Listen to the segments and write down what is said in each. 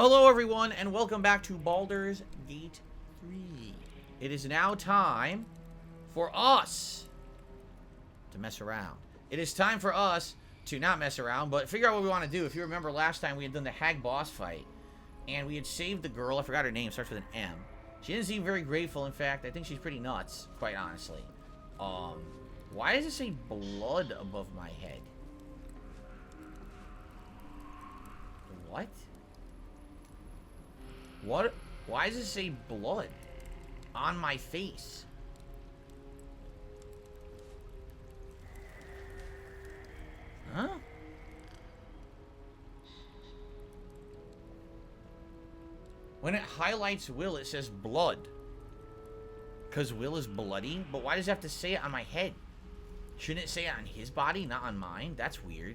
Hello everyone, and welcome back to Baldur's Gate 3. It is now time for us to mess around. It is time for us to not mess around, but figure out what we want to do. If you remember last time, we had done the hag boss fight, and we had saved the girl. I forgot her name, starts with an M. She didn't seem very grateful. In fact, I think she's pretty nuts, quite honestly. Why does it say blood above my head? What? What? Why does it say blood on my face? Huh? When it highlights Wyll, it says blood. Because Wyll is bloody? But why does it have to say it on my head? Shouldn't it say it on his body, not on mine? That's weird.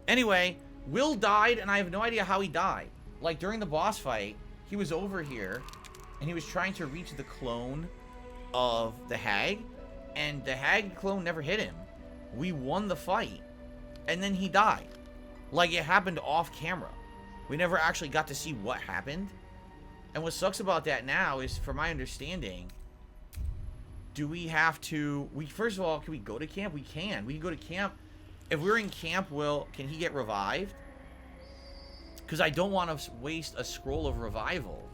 Anyway, Wyll died, and I have no idea how he died. Like, during the boss fight, he was over here, and he was trying to reach the clone of the hag, and the hag clone never hit him. We won the fight, and then he died. Like, it happened off camera. We never actually got to see what happened. And what sucks about that now is, from my understanding, do we have to... First of all, can we go to camp? We can. We can go to camp. If we're in camp, can he get revived? Because I don't want to waste a scroll of revival.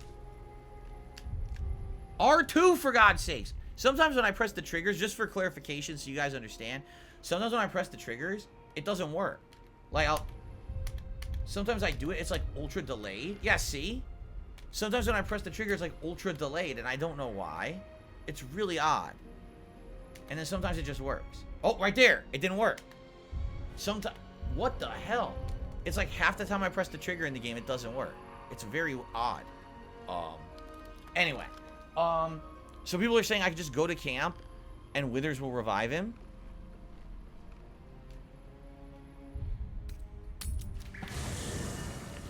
R2, for God's sakes. Sometimes when I press the triggers, just for clarification so you guys understand, sometimes when I press the triggers, it doesn't work. Like, sometimes I do it, it's like ultra delayed. Yeah, see? Sometimes when I press the trigger, it's like ultra delayed, and I don't know why. It's really odd. And then sometimes it just works. Oh, right there. It didn't work. Sometimes... What the hell? It's like half the time I press the trigger in the game, it doesn't work. It's very odd. Anyway. So people are saying I could just go to camp and Withers will revive him.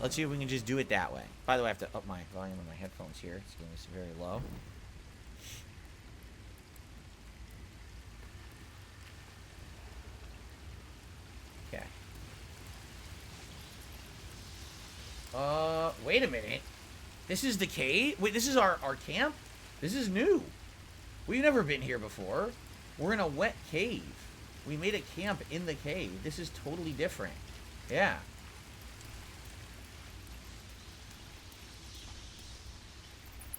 Let's see if we can just do it that way. By the way, I have to up my volume on my headphones here. It's getting very low. Okay. Wait a minute. This is the cave? Wait, this is our camp? This is new. We've never been here before. We're in a wet cave. We made a camp in the cave. This is totally different. Yeah.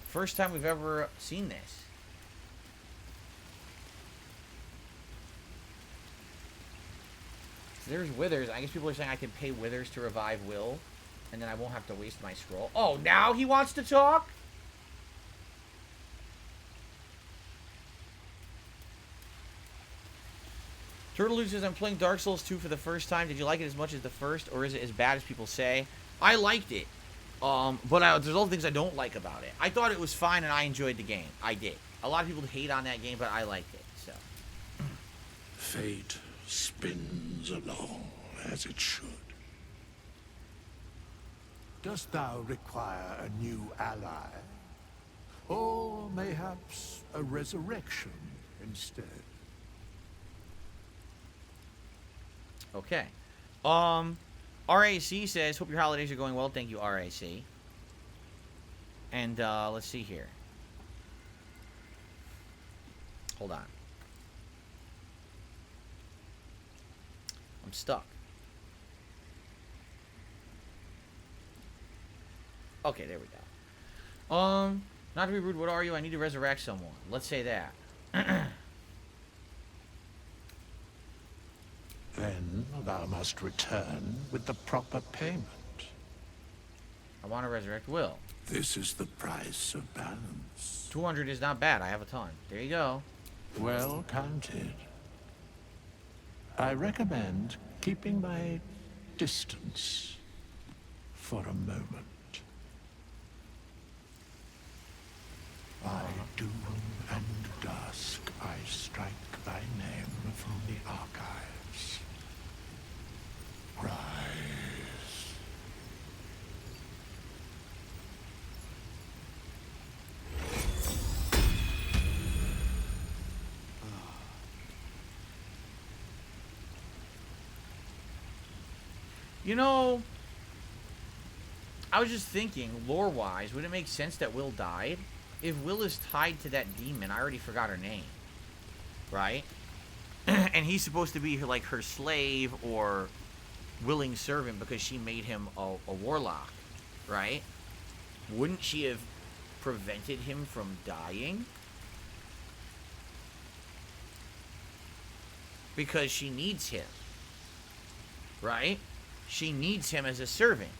First time we've ever seen this. So there's Withers. I guess people are saying I can pay Withers to revive Wyll. And then I won't have to waste my scroll. Oh, now he wants to talk? Turtledude says, I'm playing Dark Souls 2 for the first time. Did you like it as much as the first, or is it as bad as people say? I liked it. But there's all the things I don't like about it. I thought it was fine, and I enjoyed the game. I did. A lot of people hate on that game, but I liked it, so. Fate spins along as it should. Dost thou require a new ally? Or mayhaps a resurrection instead? Okay. RAC says, hope your holidays are going well. Thank you, RAC. And, let's see here. Hold on. I'm stuck. Okay, there we go. Not to be rude, what are you? I need to resurrect someone. Let's say that. Then thou must return with the proper payment. I want to resurrect Wyll. This is the price of balance. 200 is not bad. I have a ton. There you go. Well counted. I recommend keeping my distance for a moment. By doom and dusk, I strike thy name from the archives. Rise. You know, I was just thinking, lore-wise, would it make sense that Wyll died? If Wyll is tied to that demon, I already forgot her name, right? And he's supposed to be like her slave or willing servant because she made him a warlock, right? Wouldn't she have prevented him from dying? Because she needs him, right? She needs him as a servant.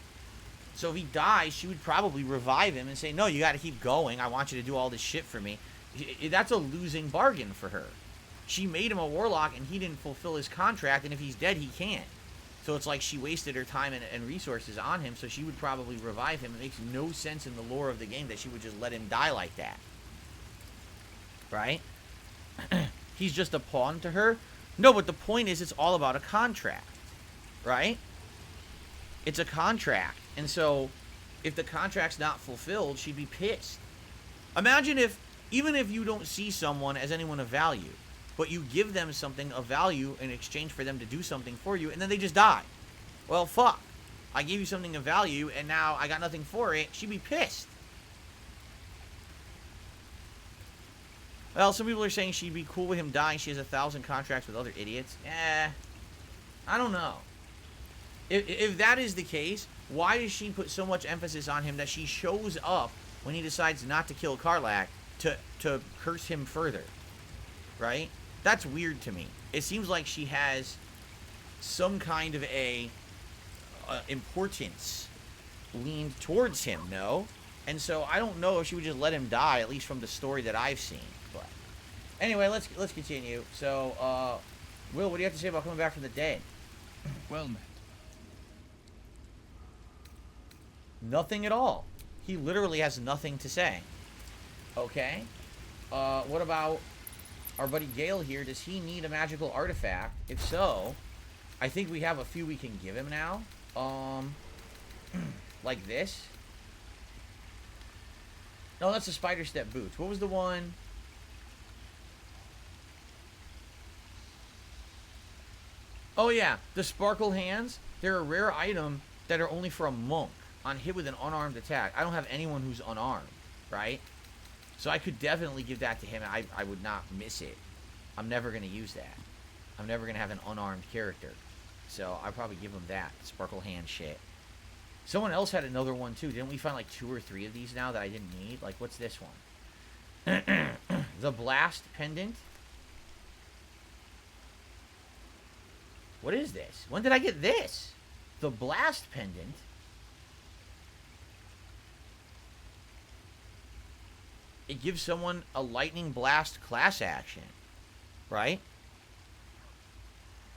So if he dies, she would probably revive him and say, no, you got to keep going. I want you to do all this shit for me. That's a losing bargain for her. She made him a warlock, and he didn't fulfill his contract, and if he's dead, he can't. So it's like she wasted her time and resources on him, so she would probably revive him. It makes no sense in the lore of the game that she would just let him die like that. Right? He's just a pawn to her? No, but the point is it's all about a contract. Right? It's a contract. And so, if the contract's not fulfilled, she'd be pissed. Imagine if, even if you don't see someone as anyone of value, but you give them something of value in exchange for them to do something for you, and then they just die. Well, fuck. I gave you something of value, and now I got nothing for it. She'd be pissed. Well, some people are saying she'd be cool with him dying. She has 1,000 contracts with other idiots. I don't know. If that is the case, why does she put so much emphasis on him that she shows up when he decides not to kill Karlach to curse him further? Right? That's weird to me. It seems like she has some kind of a importance leaned towards him, no? And so I don't know if she would just let him die, at least from the story that I've seen. But anyway, let's continue. So, Wyll, what do you have to say about coming back from the dead? Well met. Nothing at all. He literally has nothing to say. Okay. What about our buddy Gale here? Does he need a magical artifact? If so, I think we have a few we can give him now. Like this. No, that's the spider step boots. What was the one? Oh yeah, the sparkle hands. They're a rare item that are only for a monk on hit with an unarmed attack. I don't have anyone who's unarmed, right? So I could definitely give that to him. I would not miss it. I'm never going to use that. I'm never going to have an unarmed character. So I'd probably give him that. Sparkle hand shit. Someone else had another one too. Didn't we find like 2 or 3 of these now that I didn't need? Like, what's this one? The blast pendant. What is this? When did I get this? The blast pendant? It gives someone a lightning blast class action. Right?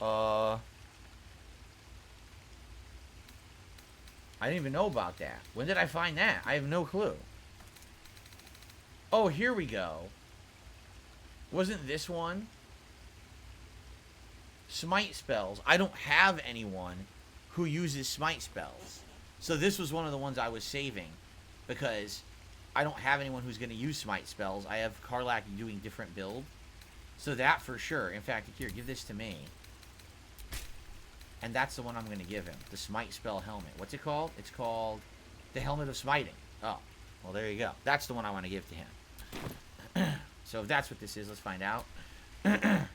I didn't even know about that. When did I find that? I have no clue. Oh, here we go. Wasn't this one? Smite spells. I don't have anyone who uses smite spells. So this was one of the ones I was saving. Because I don't have anyone who's going to use smite spells. I have Karlach doing different build. So that for sure. In fact, here, give this to me. And that's the one I'm going to give him. The smite spell helmet. What's it called? It's called the helmet of smiting. Oh, well, there you go. That's the one I want to give to him. So if that's what this is, let's find out.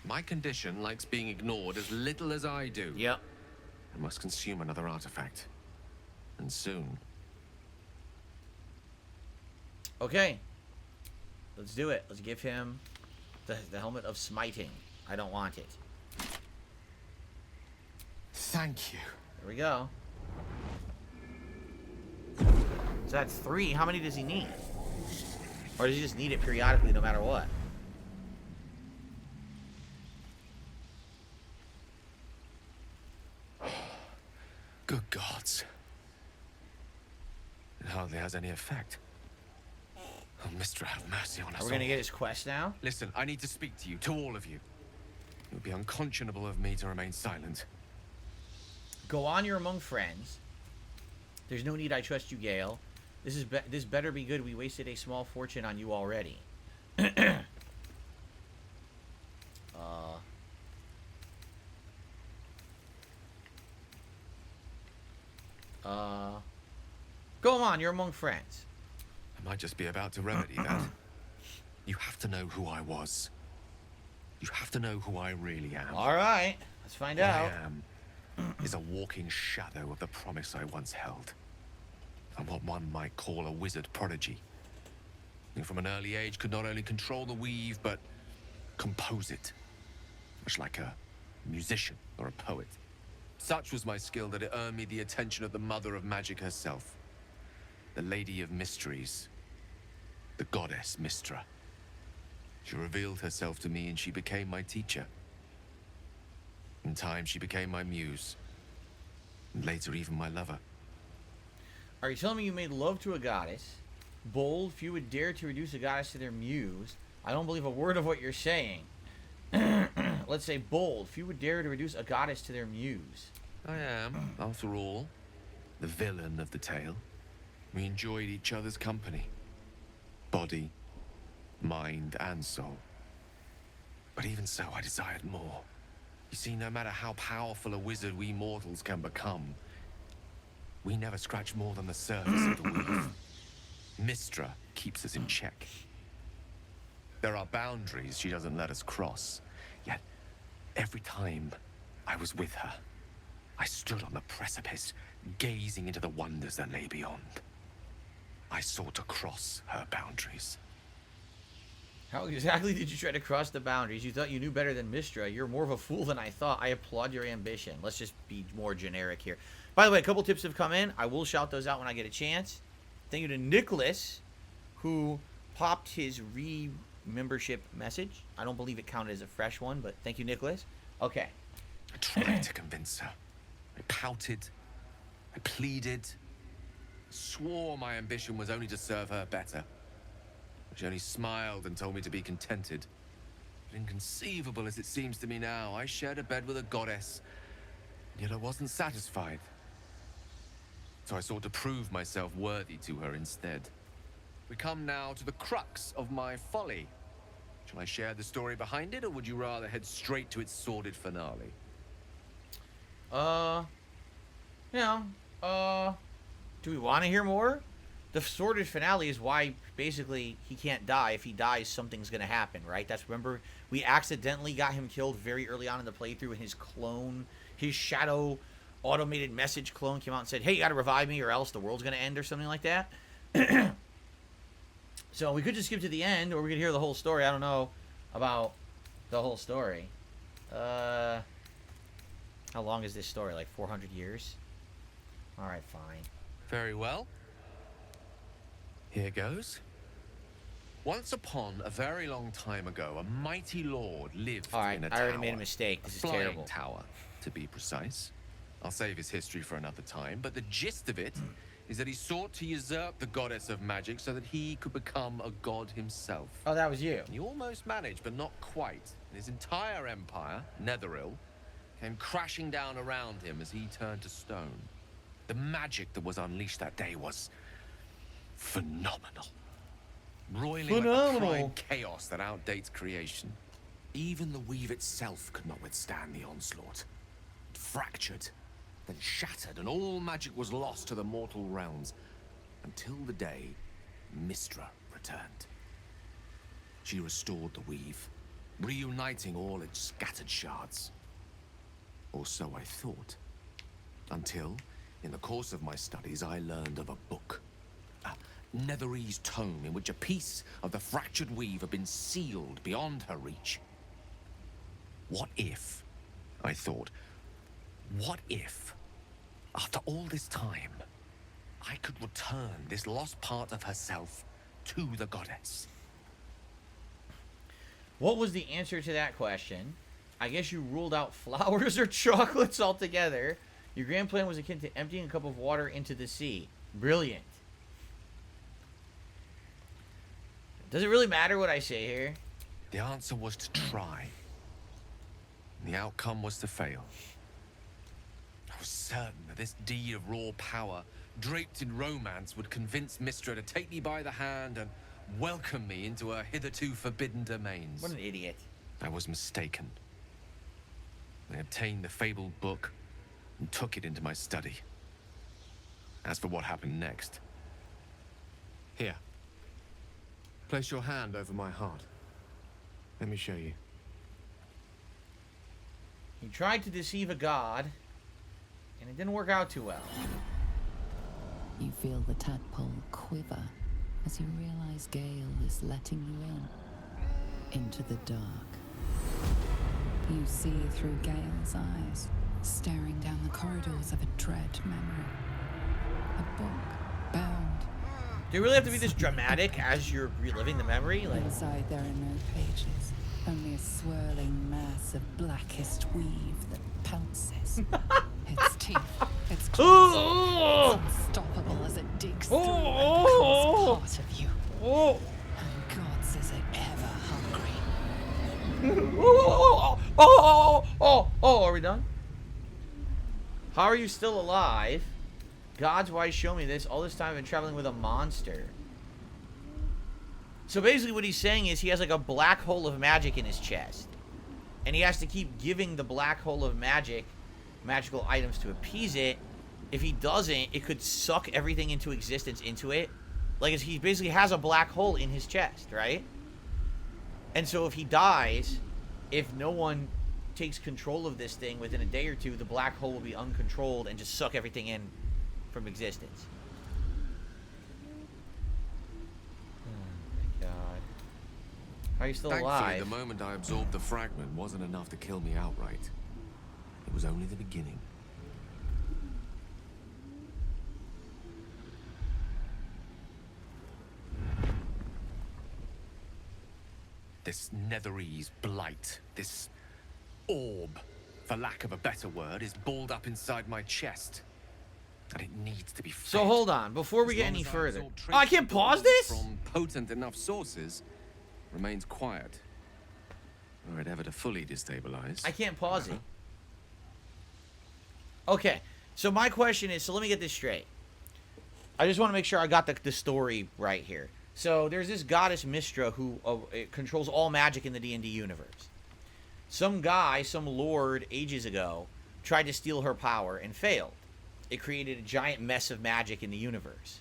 My condition likes being ignored as little as I do. Yep. I must consume another artifact. And soon. Okay. Let's do it. Let's give him the helmet of smiting. I don't want it. Thank you. There we go. So that's 3. How many does he need? Or does he just need it periodically no matter what? Good gods. It hardly has any effect. Oh, Mister, have mercy on us Are we gonna all. get his quest now? Listen, I need to speak to you, to all of you. It would be unconscionable of me to remain silent. Go on, you're among friends. There's no need I trust you, Gale. This better be good. We wasted a small fortune on you already. Go on, you're among friends. I might just be about to remedy that. You have to know who I was. You have to know who I really am. All right, let's find What out. I am is a walking shadow of the promise I once held. I'm what one might call a wizard prodigy. Who from an early age could not only control the weave, but compose it. Much like a musician or a poet. Such was my skill that it earned me the attention of the mother of magic herself. The Lady of Mysteries. The goddess Mystra. She revealed herself to me and she became my teacher. In time, she became my muse. And later, even my lover. Are you telling me you made love to a goddess? Bold, few would dare to reduce a goddess to their muse. I don't believe a word of what you're saying. Let's say bold, few would dare to reduce a goddess to their muse. I am, after all, the villain of the tale. We enjoyed each other's company. Body, mind, and soul. But even so, I desired more. You see, no matter how powerful a wizard we mortals can become, we never scratch more than the surface of the weave. Mystra keeps us in check. There are boundaries she doesn't let us cross. Yet, every time I was with her, I stood on the precipice, gazing into the wonders that lay beyond. I sought to cross her boundaries. How exactly did you try to cross the boundaries? You thought you knew better than Mystra. You're more of a fool than I thought. I applaud your ambition. Let's just be more generic here. By the way, a couple tips have come in. I will shout those out when I get a chance. Thank you to Nicholas, who popped his re-membership message. I don't believe it counted as a fresh one, but thank you, Nicholas. Okay. I tried to convince her. I pouted. I pleaded. Swore my ambition was only to serve her better. She only smiled and told me to be contented. But inconceivable as it seems to me now, I shared a bed with a goddess, yet I wasn't satisfied. So I sought to prove myself worthy to her instead. We come now to the crux of my folly. Shall I share the story behind it, or would you rather head straight to its sordid finale? Do we want to hear more? The sordid finale is why basically he can't die. If he dies, something's going to happen, right? Remember, we accidentally got him killed very early on in the playthrough, and his clone, his shadow automated message clone came out and said, hey, you got to revive me or else the world's going to end or something like that. So we could just skip to the end, or we could hear the whole story. I don't know about the whole story. How long is this story? Like 400 years? All right, fine. Very well. Here goes. Once upon a very long time ago, a mighty lord lived All right, in a I tower. already made a mistake. This is flying terrible. Tower, to be precise. I'll save his history for another time, but the gist of it is that he sought to usurp the goddess of magic so that he could become a god himself. Oh, that was you. He almost managed, but not quite. And his entire empire, Netheril, came crashing down around him as he turned to stone. The magic that was unleashed that day was phenomenal. Roiling like the prime chaos that outdates creation. Even the weave itself could not withstand the onslaught. It fractured, then shattered, and all magic was lost to the mortal realms. Until the day Mystra returned. She restored the weave, reuniting all its scattered shards. Or so I thought. Until, in the course of my studies, I learned of a book. A Netherese tome in which a piece of the fractured weave had been sealed beyond her reach. What if, I thought, what if, after all this time, I could return this lost part of herself to the goddess? What was the answer to that question? I guess you ruled out flowers or chocolates altogether. Your grand plan was akin to emptying a cup of water into the sea. Brilliant. Does it really matter what I say here? The answer was to try. The outcome was to fail. I was certain that this deed of raw power, draped in romance, would convince Mystra to take me by the hand and welcome me into her hitherto forbidden domains. What an idiot. I was mistaken. I obtained the fabled book and took it into my study. As for what happened next, Here. Place your hand over my heart. Let me show you. He tried to deceive a god, and it didn't work out too well. You feel the tadpole quiver as you realize Gale is letting you into the dark. You see through Gale's eyes, staring down the corridors of a dread memory. A book bound. Do you really have to be this dramatic as you're reliving the memory? Like, inside there are no pages, only a swirling mass of blackest weave that pounces. Its teeth, its claws, it's unstoppable as it digs through and becomes part of you. And God says it ever hungry. Are we done? How are you still alive? God's why show me this. All this time I've been traveling with a monster. So basically what he's saying is he has like a black hole of magic in his chest. And he has to keep giving the black hole of magical items to appease it. If he doesn't, it could suck everything into existence into it. Like he basically has a black hole in his chest, right? And so if he dies, if no one takes control of this thing within a day or two, the black hole will be uncontrolled and just suck everything in from existence. Oh my god. How are you still alive? Thankfully, the moment I absorbed the fragment wasn't enough to kill me outright. It was only the beginning. This Netherese blight, this orb, for lack of a better word, is balled up inside my chest. And it needs to be fed. So hold on, before we get any further. Oh, I can't pause this? From potent enough sources, remains quiet. Were it ever to fully destabilize. I can't pause it. Okay, so my question is, so let me get this straight. I just want to make sure I got the story right here. So there's this goddess Mystra who controls all magic in the D&D universe. Some guy, some lord ages ago, tried to steal her power and failed. It created a giant mess of magic in the universe.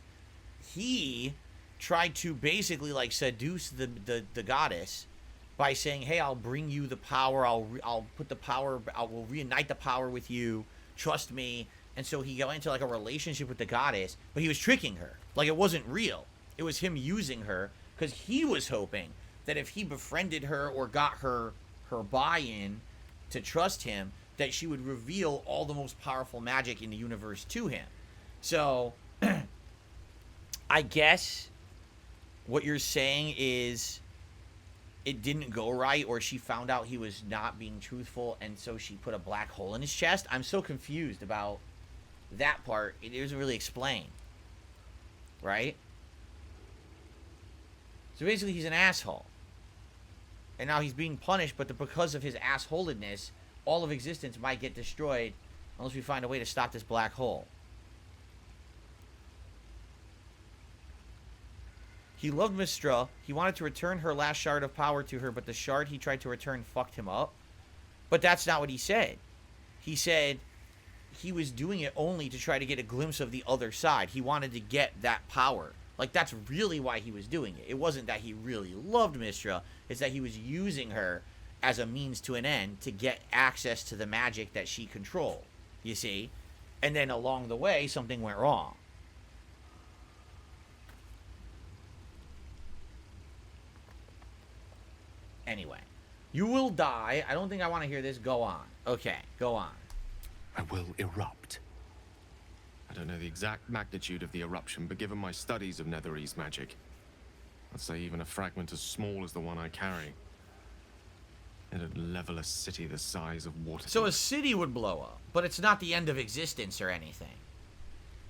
He tried to basically like seduce the goddess by saying, "Hey, I'll bring you the power. I'll put the power. I will reunite the power with you. Trust me." And so he got into like a relationship with the goddess, but he was tricking her. Like it wasn't real. It was him using her because he was hoping that if he befriended her or got her buy-in to trust him, that she would reveal all the most powerful magic in the universe to him. So, I guess what you're saying is it didn't go right, or she found out he was not being truthful, and so she put a black hole in his chest? I'm so confused about that part. It doesn't really explain. Right? So basically he's an asshole. And now he's being punished, but because of his assholedness, all of existence might get destroyed unless we find a way to stop this black hole. He loved Mystra. He wanted to return her last shard of power to her, but the shard he tried to return fucked him up. But that's not what he said. He said he was doing it only to try to get a glimpse of the other side. He wanted to get that power. Like, that's really why he was doing it. It wasn't that he really loved Mystra. It's that he was using her as a means to an end to get access to the magic that she controlled. You see? And then along the way, something went wrong. Anyway. You will die. I don't think I want to hear this. Go on. Okay, go on. I will erupt. I don't know the exact magnitude of the eruption, but given my studies of Netherese magic, I'd say even a fragment as small as the one I carry, it'd level a city the size of water. So a city would blow up, but it's not the end of existence or anything.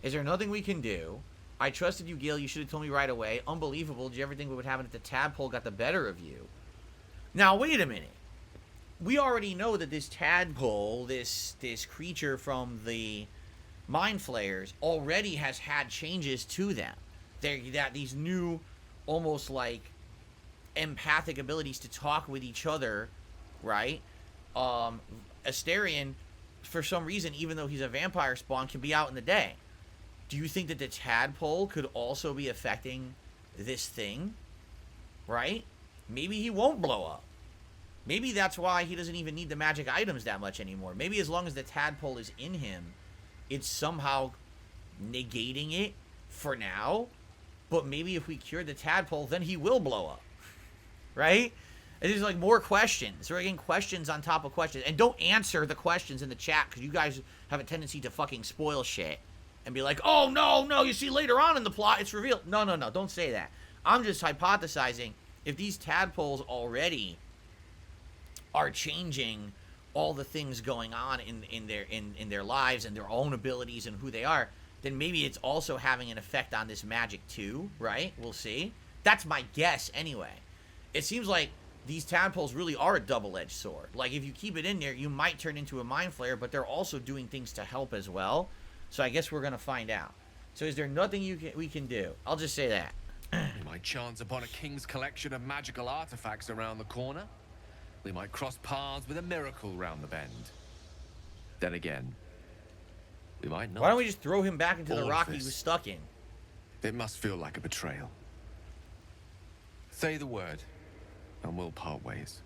Is there nothing we can do? I trusted you, Gale. You should have told me right away. Unbelievable. Did you ever think what would happen if the tadpole got the better of you? Now, wait a minute. We already know that this tadpole, this creature from the Mind Flayers, already has had changes to them. These new, almost like empathic abilities to talk with each other, right? Asterion, for some reason, even though he's a vampire spawn, can be out in the day. Do you think that the tadpole could also be affecting this thing, right? Maybe he won't blow up. Maybe that's why he doesn't even need the magic items that much anymore. Maybe as long as the tadpole is in him, it's somehow negating it for now. But maybe if we cure the tadpole, then he will blow up. Right? And there's like more questions. We're getting questions on top of questions. And don't answer the questions in the chat, because you guys have a tendency to fucking spoil shit. And be like, oh, no, you see later on in the plot, it's revealed. No, don't say that. I'm just hypothesizing, if these tadpoles already are changing all the things going on in their lives and their own abilities and who they are, then maybe it's also having an effect on this magic too, right? We'll see. That's my guess anyway. It seems like these tadpoles really are a double-edged sword. Like, if you keep it in there, you might turn into a mind flayer, but they're also doing things to help as well. So I guess we're going to find out. So is there nothing we can do? I'll just say that. We might chance upon a king's collection of magical artifacts around the corner. We might cross paths with a miracle round the bend. Then again, we might not. Why don't we just throw him back into the All rock of he this. was stuck in? It must feel like a betrayal. Say the word, and we'll part ways.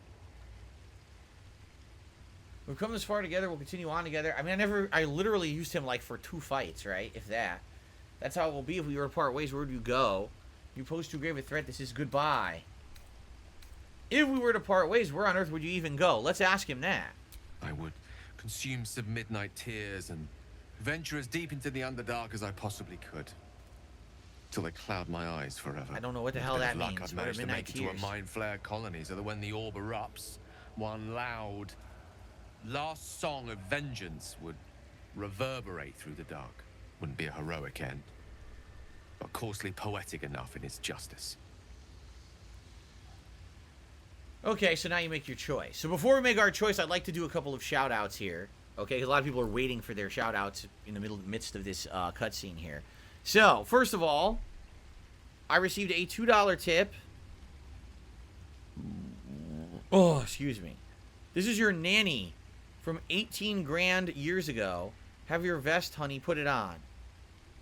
We've come this far together, we'll continue on together. I mean, I literally used him like for 2 fights, right? If that. That's how it will be if we were to part ways. Where would you go? You pose too grave a threat, this is goodbye. If we were to part ways, where on earth would you even go? Let's ask him that. I would consume some midnight tears and venture as deep into the Underdark as I possibly could. Till they cloud my eyes forever. I don't know what the With a hell bit that of luck, means. I've What are managed to midnight make it to tears? a mind flare colony so that when the orb erupts, one loud, last song of vengeance would reverberate through the dark. Wouldn't be a heroic end, but coarsely poetic enough in its justice. Okay, so now you make your choice. So before we make our choice, I'd like to do a couple of shout-outs here. Okay, 'cause a lot of people are waiting for their shout-outs in the midst of this cutscene here. So, first of all, I received a $2 tip. Oh, excuse me. This is your nanny from 18 grand years ago. Have your vest, honey, put it on.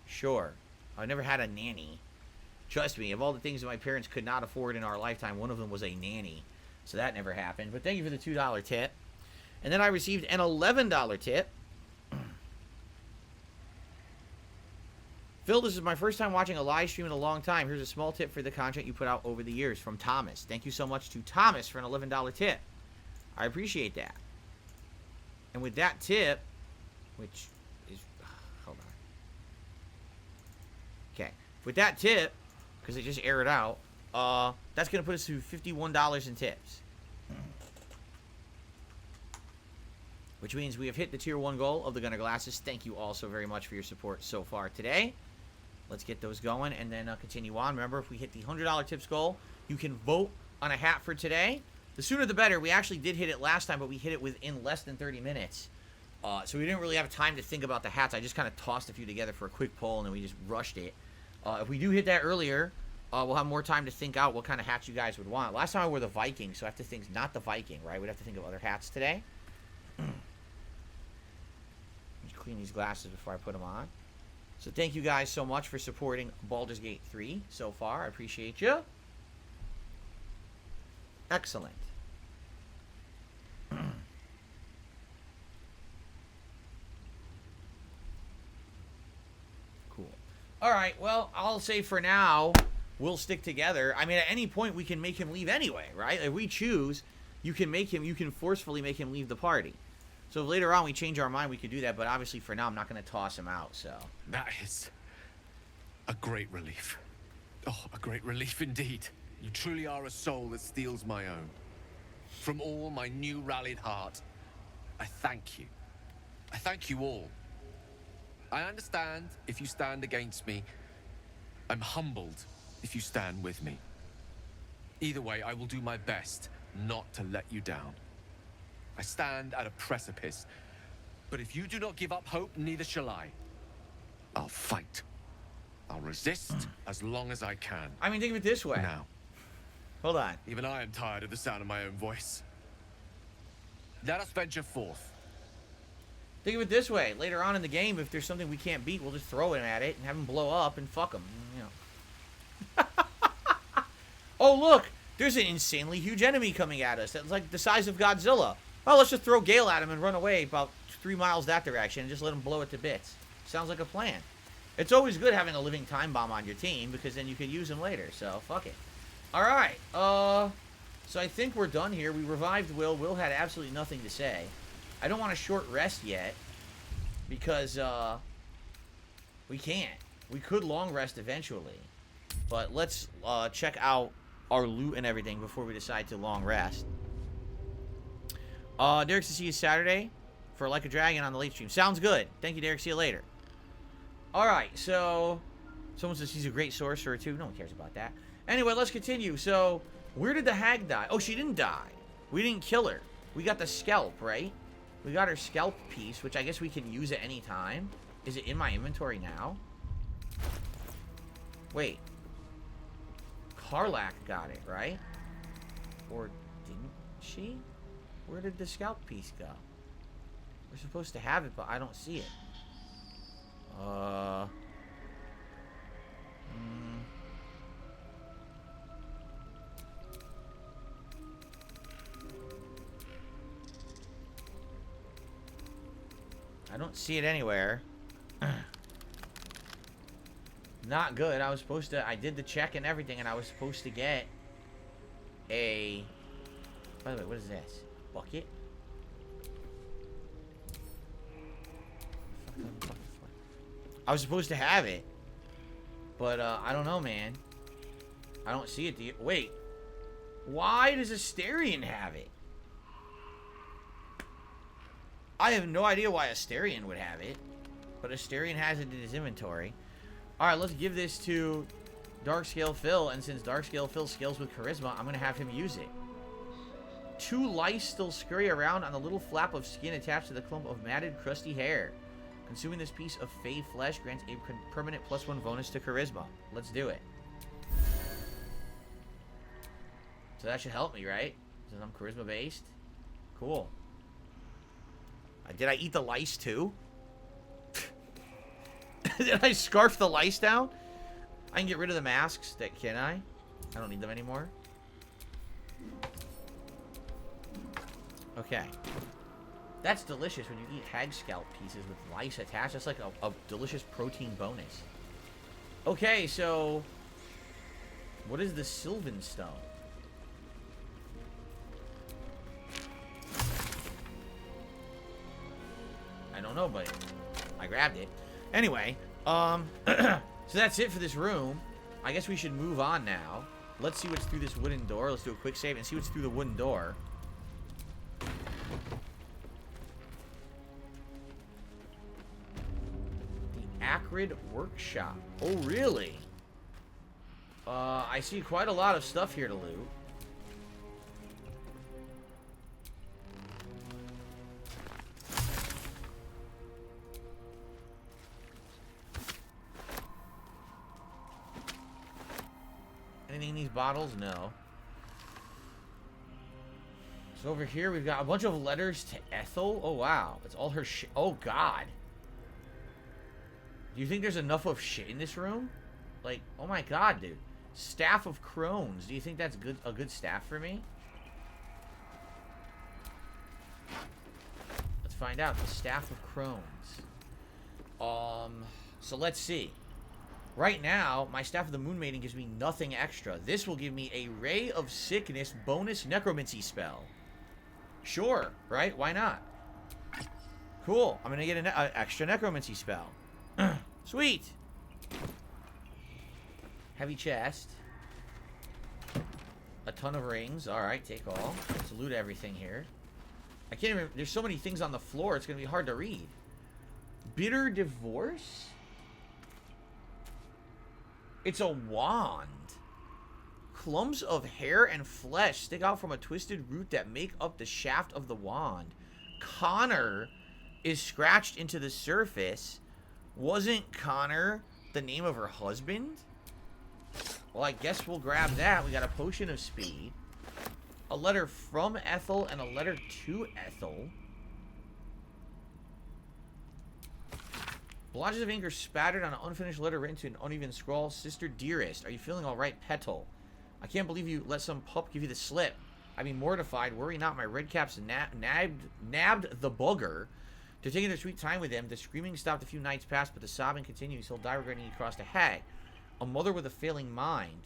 Sure. I never had a nanny. Trust me, of all the things that my parents could not afford in our lifetime, one of them was a nanny. So that never happened. But thank you for the $2 tip. And then I received an $11 tip. Phil, this is my first time watching a live stream in a long time. Here's a small tip for the content you put out over the years from Thomas. Thank you so much to Thomas for an $11 tip. I appreciate that. And with that tip, which is... hold on. Okay. With that tip, because it just aired out, that's going to put us to $51 in tips. Which means we have hit the tier 1 goal of the Gunner Glasses. Thank you all so very much for your support so far today. Let's get those going and then continue on. Remember, if we hit the $100 tips goal, you can vote on a hat for today. The sooner the better. We actually did hit it last time, but we hit it within less than 30 minutes. So we didn't really have time to think about the hats. I just kind of tossed a few together for a quick poll, and then we just rushed it. If we do hit that earlier, we'll have more time to think out what kind of hats you guys would want. Last time I wore the Viking, so I have to think, not the Viking, right? We'd have to think of other hats today. Just clean these glasses before I put them on. So thank you guys so much for supporting Baldur's Gate 3 so far. I appreciate you. Excellent. Cool. All right, well, I'll say for now, we'll stick together. I mean, at any point, we can make him leave anyway, right? If we choose, you can forcefully make him leave the party. So if later on we change our mind, we could do that. But obviously, for now, I'm not going to toss him out, so. That is a great relief. Oh, a great relief indeed. You truly are a soul that steals my own. From all my new rallied heart, I thank you. I thank you all. I understand if you stand against me. I'm humbled if you stand with me. Either way, I will do my best not to let you down. I stand at a precipice, but if you do not give up hope, neither shall I. I'll fight. I'll resist as long as I can. I mean, think of it this way. Now, Hold on. even I am tired of the sound of my own voice. Let us venture forth. Think of it this way. Later on in the game, if there's something we can't beat, we'll just throw him at it and have him blow up and fuck him. You know. Oh, look! There's an insanely huge enemy coming at us. That's like the size of Godzilla. Oh, let's just throw Gale at him and run away about 3 miles that direction and just let him blow it to bits. Sounds like a plan. It's always good having a living time bomb on your team because then you could use him later. So, fuck it. Alright. So I think we're done here. We revived Wyll. Wyll had absolutely nothing to say. I don't want a short rest yet because, we can't. We could long rest eventually. But let's, check out our loot and everything before we decide to long rest. Derek, to see you Saturday for Like a Dragon on the late stream. Sounds good. Thank you, Derek. See you later. Alright, so someone says he's a great sorcerer too. No one cares about that. Anyway, let's continue. So, where did the hag die? Oh, she didn't die. We didn't kill her. We got the scalp, right? We got her scalp piece, which I guess we can use at any time. Is it in my inventory now? Wait. Karlach got it, right? Or didn't she? Where did the scalp piece go? We're supposed to have it, but I don't see it. I don't see it anywhere. Not good. I was supposed to... I did the check and everything, and I was supposed to get a... By the way, what is this? Bucket? I was supposed to have it. But, I don't know, man. I don't see it. Wait. Why does Asterion have it? I have no idea why Asterion would have it. But Asterion has it in his inventory. Alright, let's give this to Darkscale Phil. And since Darkscale Phil scales with Charisma, I'm going to have him use it. 2 lice still scurry around on the little flap of skin attached to the clump of matted, crusty hair. Consuming this piece of fey flesh grants a permanent +1 bonus to Charisma. Let's do it. So that should help me, right? Since I'm Charisma based. Cool. Did I eat the lice too? Did I scarf the lice down? I can get rid of the masks, can I? I don't need them anymore. Okay. That's delicious when you eat hag scalp pieces with lice attached. That's like a delicious protein bonus. Okay, so... What is the Sylvan Stone? I don't know, but I grabbed it. Anyway, so that's it for this room. I guess we should move on now. Let's see what's through this wooden door. Let's do a quick save and see what's through the wooden door. The Acrid Workshop. Oh, really? I see quite a lot of stuff here to loot. Anything in these bottles? No. So over here we've got a bunch of letters to Ethel. Oh wow, it's all her shit. Oh god. Do you think there's enough of shit in this room? Like, oh my god, dude. Staff of Crones. Do you think that's a good staff for me? Let's find out. The Staff of Crones. So let's see. Right now, my Staff of the Moon Maiden gives me nothing extra. This will give me a Ray of Sickness bonus necromancy spell. Sure, right? Why not? Cool. I'm going to get an extra necromancy spell. Sweet. Heavy chest. A ton of rings. Alright, take all. Let's loot everything here. I can't even... There's so many things on the floor, it's going to be hard to read. Bitter Divorce? It's a wand. Clumps of hair and flesh stick out from a twisted root that make up the shaft of the wand. Connor is scratched into the surface. Wasn't Connor the name of her husband? Well, I guess we'll grab that. We got a potion of speed. A letter from Ethel and a letter to Ethel. Blotches of ink are spattered on an unfinished letter written to an uneven scrawl. Sister Dearest, are you feeling alright, Petal? I can't believe you let some pup give you the slip. I'd be mortified. Worry not, my redcaps nabbed the bugger. They're taking their sweet time with him. The screaming stopped a few nights past, but the sobbing continues. He'll die regretting he crossed a hag. A mother with a failing mind.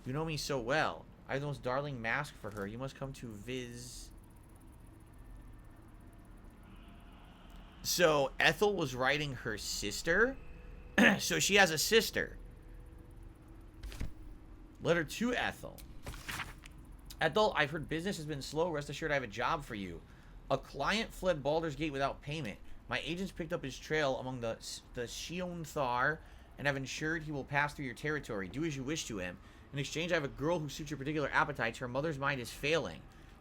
You know me so well. I have the most darling mask for her. You must come to Viz. So, Ethel was writing her sister. So, she has a sister. Letter to Ethel. Ethel, I've heard business has been slow. Rest assured I have a job for you. A client fled Baldur's Gate without payment. My agents picked up his trail among the Shionthar and have ensured he will pass through your territory. Do as you wish to him. In exchange, I have a girl who suits your particular appetites. Her mother's mind is failing.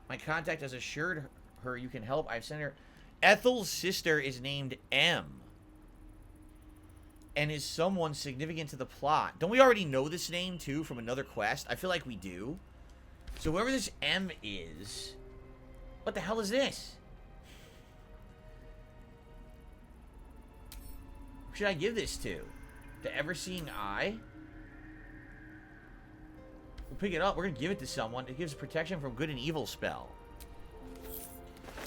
My contact has assured her you can help. I've sent her... Ethel's sister is named M. And is someone significant to the plot. Don't we already know this name, too, from another quest? I feel like we do. So whoever this M is... What the hell is this? Who should I give this to? The Ever-Seeing Eye? We'll pick it up. We're going to give it to someone. It gives protection from good and evil spell.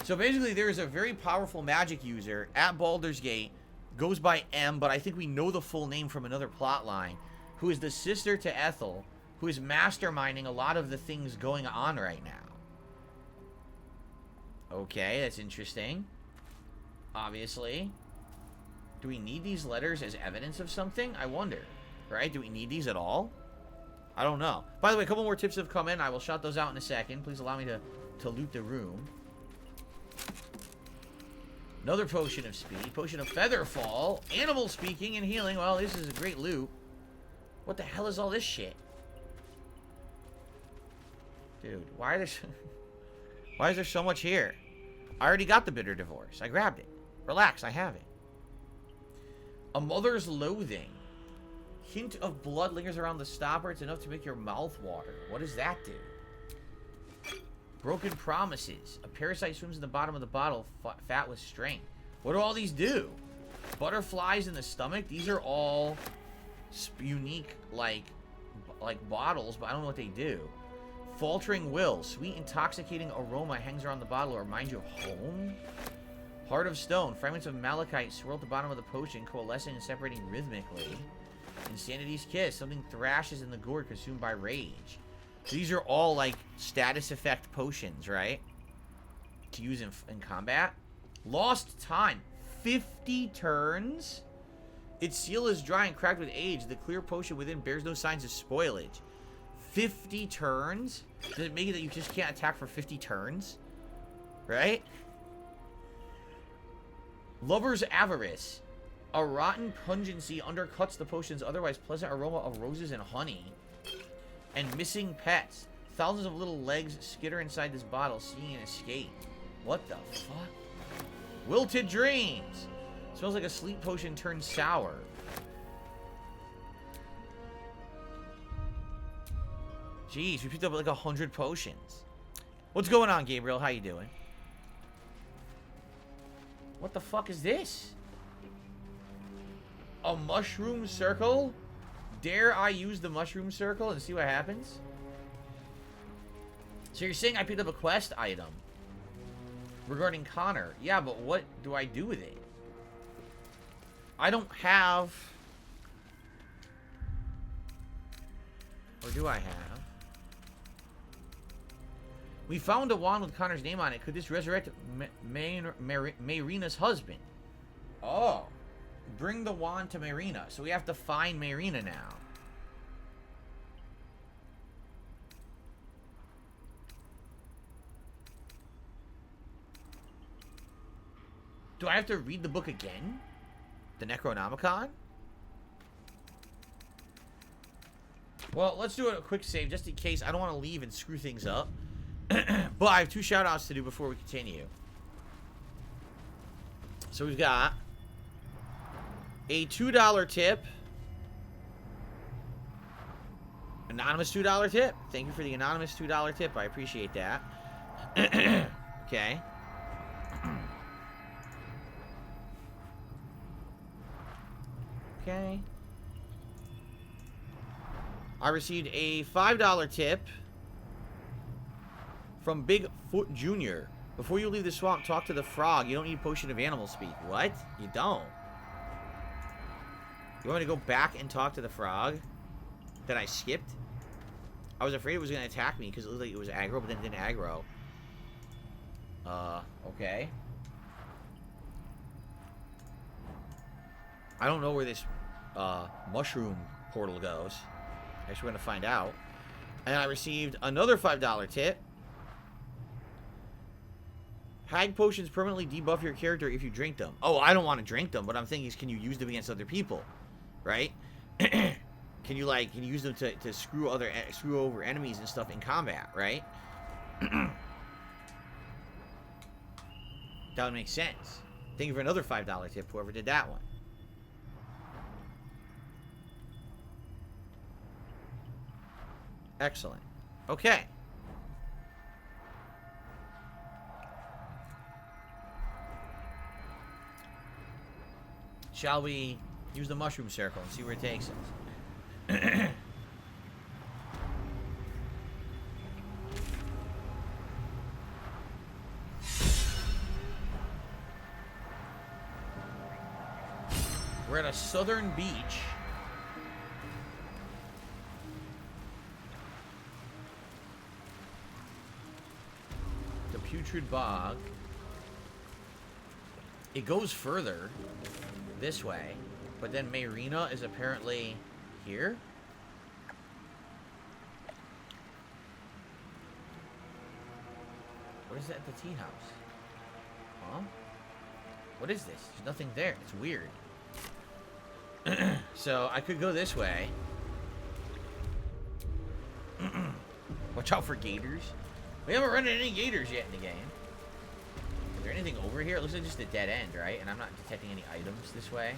So basically, there is a very powerful magic user at Baldur's Gate. Goes by M, but I think we know the full name from another plot line. Who is the sister to Ethel. Who is masterminding a lot of the things going on right now. Okay, that's interesting. Obviously. Do we need these letters as evidence of something? I wonder. Right? Do we need these at all? I don't know. By the way, a couple more tips have come in. I will shout those out in a second. Please allow me to loot the room. Another potion of speed. Potion of featherfall. Animal speaking and healing. Well, this is a great loot. What the hell is all this shit? Dude, why is there so much here? I already got the bitter divorce. I grabbed it. Relax, I have it. A mother's loathing. Hint of blood lingers around the stopper. It's enough to make your mouth water. What does that do? Broken promises. A parasite swims in the bottom of the bottle, fat with strength. What do all these do? Butterflies in the stomach. These are all unique, like bottles, but I don't know what they do. Faltering Wyll. Sweet, intoxicating aroma hangs around the bottle or reminds you of home. Heart of Stone. Fragments of malachite swirl at the bottom of the potion, coalescing and separating rhythmically. Insanity's Kiss. Something thrashes in the gourd, consumed by rage. These are all, like, status effect potions, right? To use in combat. Lost Time. 50 turns? Its seal is dry and cracked with age. The clear potion within bears no signs of spoilage. 50 turns? Does it make it that you just can't attack for 50 turns? Right? Lover's Avarice. A rotten pungency undercuts the potion's otherwise pleasant aroma of roses and honey. And missing pets. Thousands of little legs skitter inside this bottle, seeking an escape. What the fuck? Wilted Dreams. Smells like a sleep potion turned sour. Jeez, we picked up like 100 potions. What's going on, Gabriel? How you doing? What the fuck is this? A mushroom circle? Dare I use the mushroom circle and see what happens? So you're saying I picked up a quest item regarding Connor. Yeah, but what do I do with it? I don't have... Or do I have? We found a wand with Connor's name on it. Could this resurrect Marina's husband? Oh. Bring the wand to Marina. So we have to find Marina now. Do I have to read the book again? The Necronomicon? Well, let's do a quick save just in case. I don't want to leave and screw things up. But I have 2 shout-outs to do before we continue. So we've got a $2 tip. Anonymous $2 tip. Thank you for the anonymous $2 tip. I appreciate that. Okay. Okay. I received a $5 tip from Bigfoot Jr. Before you leave the swamp, talk to the frog. You don't need potion of animal speak. What? You don't? You want me to go back and talk to the frog that I skipped? I was afraid it was going to attack me because it looked like it was aggro, but then it didn't aggro. Okay. I don't know where this, mushroom portal goes. I guess we're going to find out. And I received another $5 tip. Hag potions permanently debuff your character if you drink them. Oh, I don't want to drink them. What I'm thinking is, can you use them against other people? Right? Can you use them to screw over enemies and stuff in combat, right? That would make sense. Thank you for another $5 tip, whoever did that one. Excellent. Okay. Shall we use the mushroom circle and see where it takes us? We're at a southern beach. The Putrid Bog. It goes further this way, but then Marina is apparently here. What is that at the tea house? Huh? What is this? There's nothing there. It's weird. So I could go this way. Watch out for gators. We haven't run into any gators yet in the game. Is there anything over here? It looks like just a dead end, right? And I'm not detecting any items this way.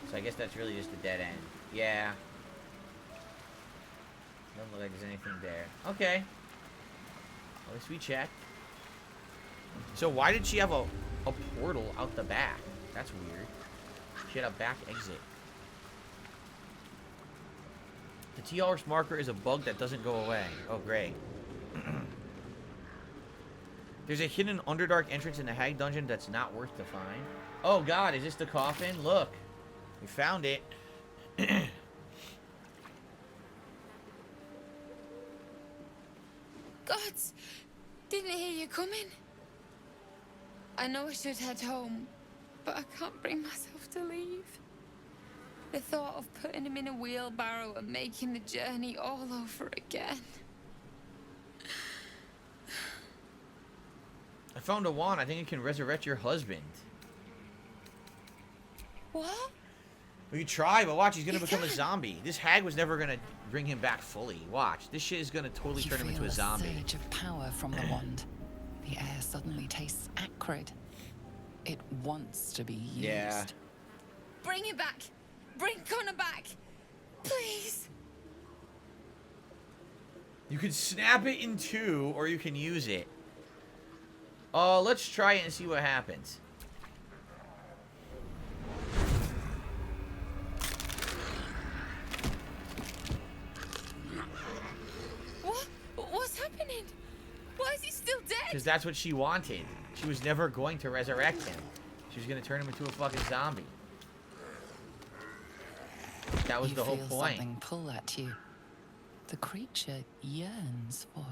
So I guess that's really just a dead end. Yeah. Doesn't look like there's anything there. Okay. At least we checked. So why did she have a portal out the back? That's weird. She had a back exit. The T-Horse marker is a bug that doesn't go away. Oh, great. There's a hidden Underdark entrance in the Hag dungeon that's not worth to find. Oh god, is this the coffin? Look. We found it. Gods, didn't hear you coming. I know I should head home, but I can't bring myself to leave. The thought of putting him in a wheelbarrow and making the journey all over again. I found a wand. I think it can resurrect your husband. What? We could try, but watch, he's gonna become a zombie. This hag was never gonna bring him back fully. Watch, this shit is gonna totally turn him into a zombie. You feel a surge of power from the wand. The air suddenly tastes acrid. It wants to be used. Yeah. Bring it back. Bring Connor back. Please. You can snap it in two, or you can use it. Let's try it and see what happens. What? What's happening? Why is he still dead? Because that's what she wanted. She was never going to resurrect him. She was going to turn him into a fucking zombie. That was the whole You feel point. something pull at you. The creature yearns for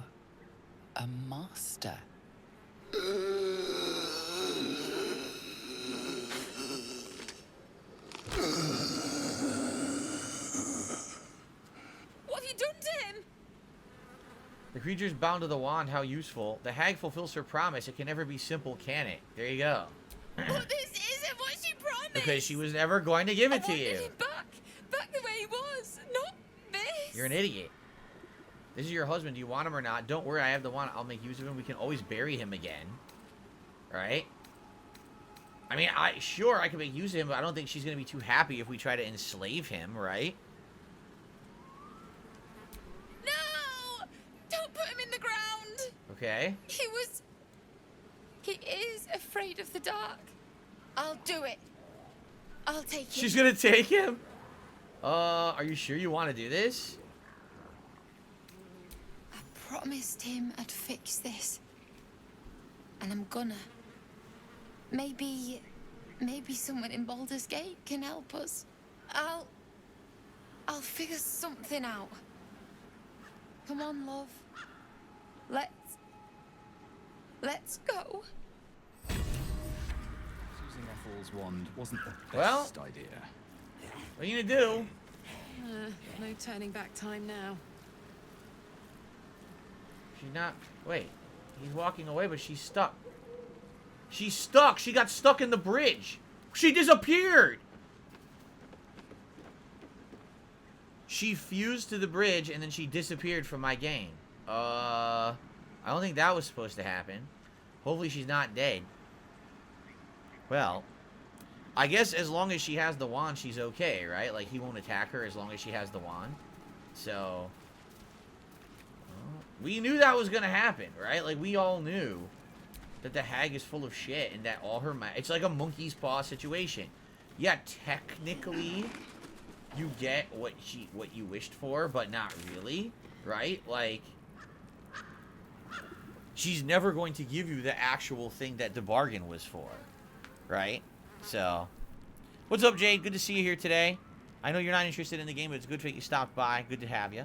a master. What have you done to him? The creature's bound to the wand. How useful. The hag fulfills her promise. It can never be simple, can it? There you go. But this isn't what she promised. Because she was never going to give it to I wanted you. him back the way he was, not this. You're an idiot. This is your husband. Do you want him or not? Don't worry, I have the wand. I'll make use of him. We can always bury him again. Right? I mean, sure, I can make use of him, but I don't think she's going to be too happy if we try to enslave him, right? No! Don't put him in the ground. Okay. He is afraid of the dark. I'll do it. I'll take him. She's going to take him? Are you sure you want to do this? promised him I'd fix this. And I'm gonna. Maybe someone in Baldur's Gate can help us. I'll figure something out. Come on, love. Let's go. Using Ethel's wand wasn't the Well. best idea. What are you gonna do? No turning back time now. She's not. Wait. He's walking away, but she's stuck. She's stuck. She got stuck in the bridge. She disappeared. She fused to the bridge and then she disappeared from my game. I don't think that was supposed to happen. Hopefully she's not dead. Well, I guess as long as she has the wand, she's okay, right? Like, he won't attack her as long as she has the wand. So, we knew that was gonna happen, right? Like, we all knew that the hag is full of shit and that all her it's like a monkey's paw situation. Yeah, technically, you get what you wished for, but not really, right? Like, she's never going to give you the actual thing that the bargain was for, right? So, what's up, Jade? Good to see you here today. I know you're not interested in the game, but it's good that you stopped by. Good to have you.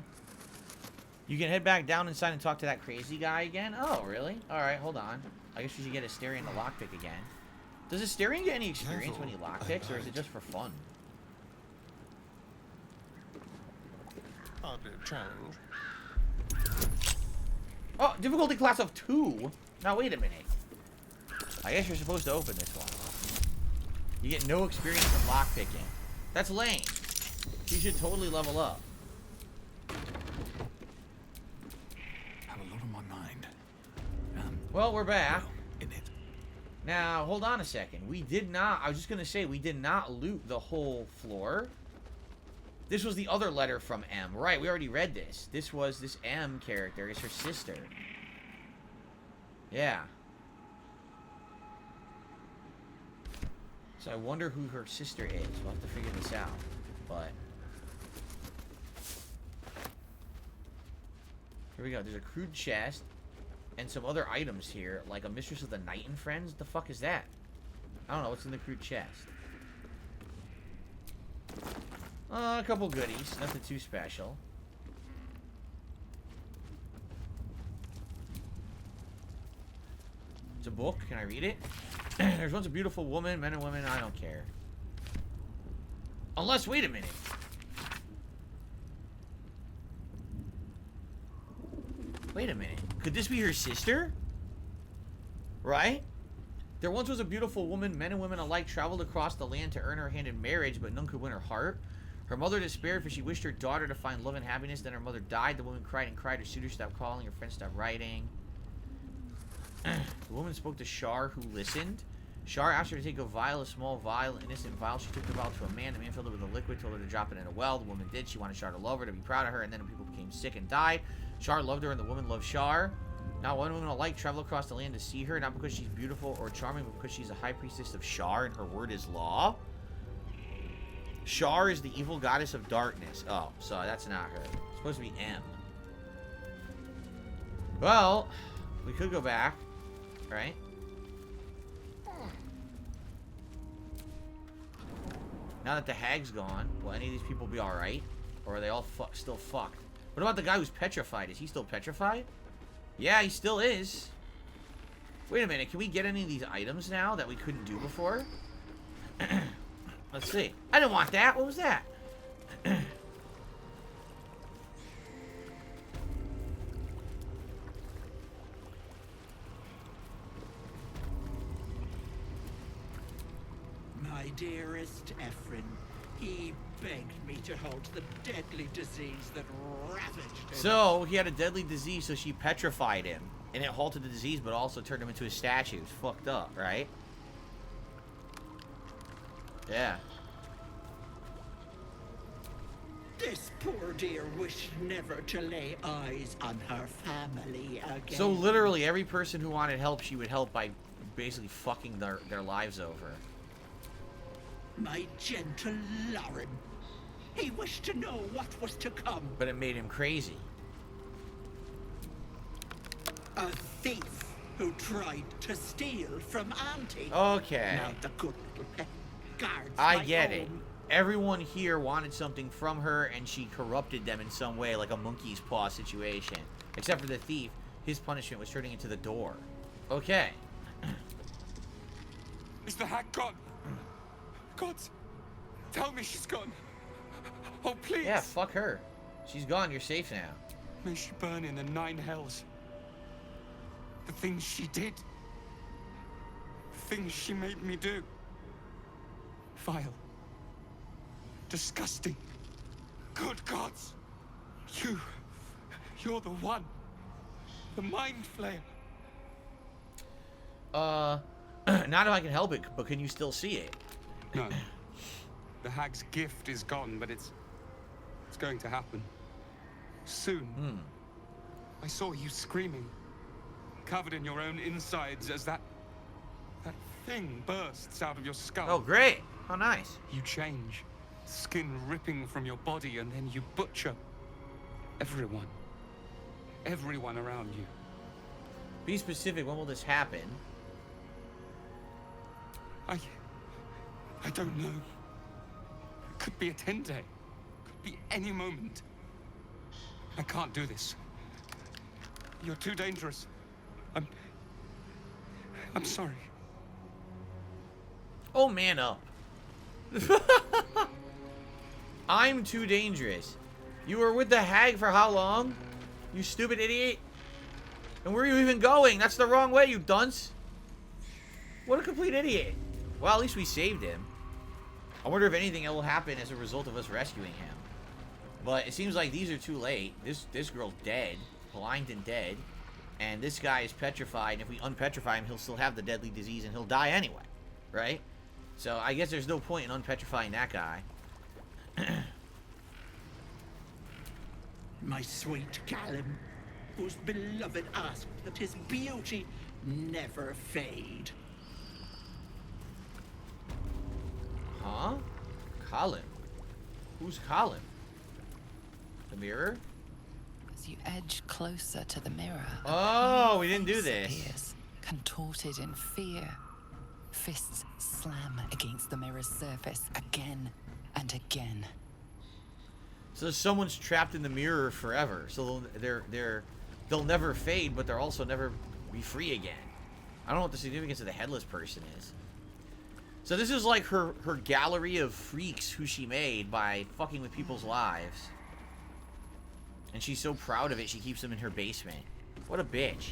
You can head back down inside and talk to that crazy guy again? Oh, really? Alright, hold on. I guess we should get Asterion to lockpick again. Does Asterion get any experience when he lockpicks, or is it just for fun? Hardly a challenge. Oh, difficulty class of 2? Now, wait a minute. I guess you're supposed to open this one. You get no experience from lockpicking. That's lame. You should totally level up. Have a lot on my mind. Well, we're back. In it. Now, hold on a second. We did not... I was just going to say, we did not loot the whole floor. This was the other letter from M. Right, we already read this. This was... This M character is her sister. Yeah. So I wonder who her sister is. We'll have to figure this out. But... here we go. There's a crude chest. And some other items here. Like a Mistress of the Night and Friends. What the fuck is that? I don't know. What's in the crude chest? A couple goodies. Nothing too special. It's a book. Can I read it? There's once a beautiful woman. Men and women. I don't care. Unless, wait a minute. Wait a minute. Could this be her sister? Right? There once was a beautiful woman. Men and women alike traveled across the land to earn her hand in marriage, but none could win her heart. Her mother despaired, for she wished her daughter to find love and happiness. Then her mother died. The woman cried and cried. Her suitor stopped calling. Her friends stopped writing. The woman spoke to Shar, who listened. Shar asked her to take a vial, a small vial, innocent vial. She took the vial to a man. The man filled it with a liquid, told her to drop it in a well. The woman did. She wanted Shar to love her, to be proud of her, and then the people became sick and died. Shar loved her, and the woman loved Shar. Not one woman alike traveled across the land to see her, not because she's beautiful or charming, but because she's a high priestess of Shar, and her word is law. Shar is the evil goddess of darkness. Oh, so that's not her. It's supposed to be M. Well, we could go back, right? Now that the hag's gone, will any of these people be alright? Or are they all still fucked? What about the guy who's petrified? Is he still petrified? Yeah, he still is. Wait a minute, can we get any of these items now that we couldn't do before? Let's see. I didn't want that. What was that? My dearest Ephraim, he begged me to halt the deadly disease that ravaged him. So, he had a deadly disease, so she petrified him. And it halted the disease, but also turned him into a statue. It's fucked up, right? Yeah. This poor dear wished never to lay eyes on her family again. So, literally, every person who wanted help, she would help by basically fucking their lives over. My gentle Lauren. He wished to know what was to come. But it made him crazy. A thief who tried to steal from Auntie. Okay. Now the good little pet guards I my get it. home. Everyone here wanted something from her, and she corrupted them in some way, like a monkey's paw situation. Except for the thief, his punishment was turning into the door. Okay. Is the hag gone? God, tell me she's gone. Oh, please. Yeah, fuck her. She's gone. You're safe now. May she burn in the 9 hells. The things she did. The things she made me do. Vile. Disgusting. Good gods. You're the one. The mind flayer. Not if I can help it, but can you still see it? No. The hag's gift is gone, but it's going to happen. Soon. I saw you screaming, covered in your own insides as that thing bursts out of your skull. Oh, great. How nice. You change, skin ripping from your body, and then you butcher everyone. Everyone around you. Be specific. When will this happen? I don't know. It could be a 10-day. Could be any moment. I can't do this. You're too dangerous. I'm sorry. Oh, man up. I'm too dangerous. You were with the hag for how long? You stupid idiot. And where are you even going? That's the wrong way, you dunce. What a complete idiot. Well, at least we saved him. I wonder if anything will happen as a result of us rescuing him. But it seems like these are too late. This girl's dead. Blind and dead. And this guy is petrified. And if we unpetrify him, he'll still have the deadly disease and he'll die anyway. Right? So I guess there's no point in unpetrifying that guy. My sweet Callum, whose beloved asked that his beauty never fade. Huh? Colin. Who's Colin? The mirror? As you edge closer to the mirror, Oh, we didn't do face this. appears, contorted in fear. Fists slam against the mirror's surface again and again. So someone's trapped in the mirror forever. So they'll never fade, but they'll also never be free again. I don't know what the significance of the headless person is. So this is like her gallery of freaks who she made by fucking with people's lives. And she's so proud of it, she keeps them in her basement. What a bitch.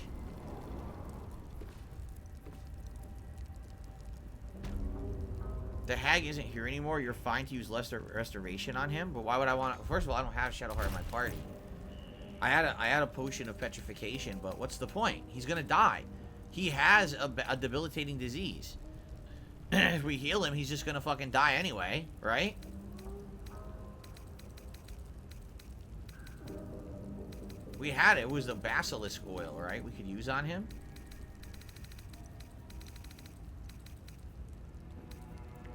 The hag isn't here anymore. You're fine to use restoration on him, but why would I want to? First of all, I don't have Shadowheart in my party. I had a potion of petrification, but what's the point? He's gonna die. He has a debilitating disease. If we heal him, he's just gonna fucking die anyway, right? We had it. It was the basilisk oil, right? We could use on him.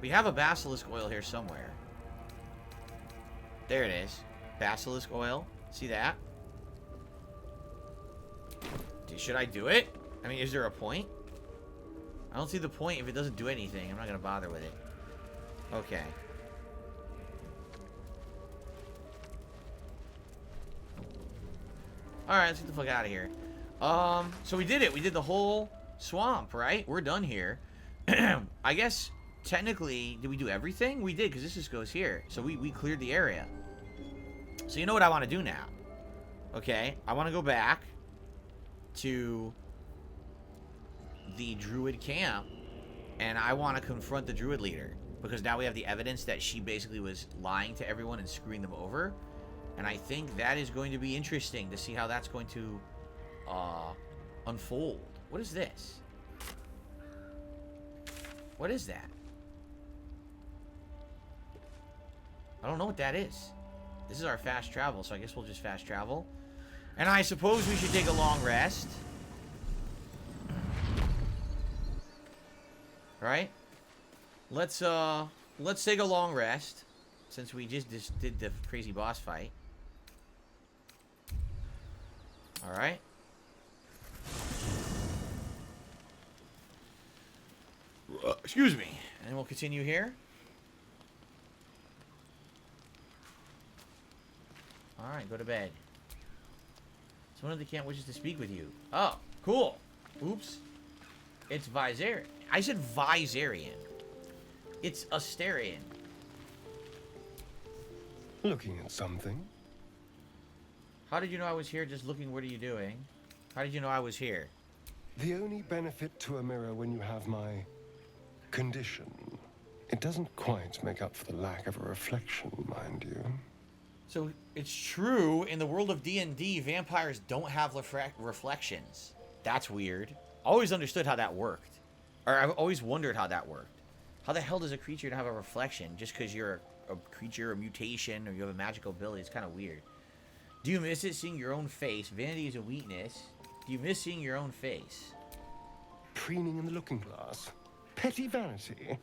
We have a basilisk oil here somewhere. There it is. Basilisk oil. See that? Should I do it? I mean, is there a point? I don't see the point if it doesn't do anything. I'm not going to bother with it. Okay. Alright, let's get the fuck out of here. So we did it. We did the whole swamp, right? We're done here. I guess, technically, did we do everything? We did, because this just goes here. So we cleared the area. So you know what I want to do now. Okay, I want to go back to the druid camp, and I want to confront the druid leader, because now we have the evidence that she basically was lying to everyone and screwing them over, and I think that is going to be interesting to see how that's going to unfold. What is this? What is that? I don't know what that is. This is our fast travel, so I guess we'll just fast travel. And I suppose we should take a long rest. Right? Let's take a long rest, since we just did the crazy boss fight. Alright. Excuse me. And we'll continue here. Alright, go to bed. One of the camp wishes to speak with you. Oh, cool. Oops. It's Viserion. I said Viserion. It's Asterion. Looking at something. How did you know I was here just looking? What are you doing? How did you know I was here? The only benefit to a mirror when you have my condition. It doesn't quite make up for the lack of a reflection, mind you. So it's true, in the world of D&D, vampires don't have reflections. That's weird. Always understood how that worked. Or I've always wondered how that worked. How the hell does a creature have a reflection just because you're a creature, a mutation, or you have a magical ability? It's kind of weird. Do you miss it, seeing your own face? Vanity is a weakness. Do you miss seeing your own face? Preening in the looking glass. Petty vanity.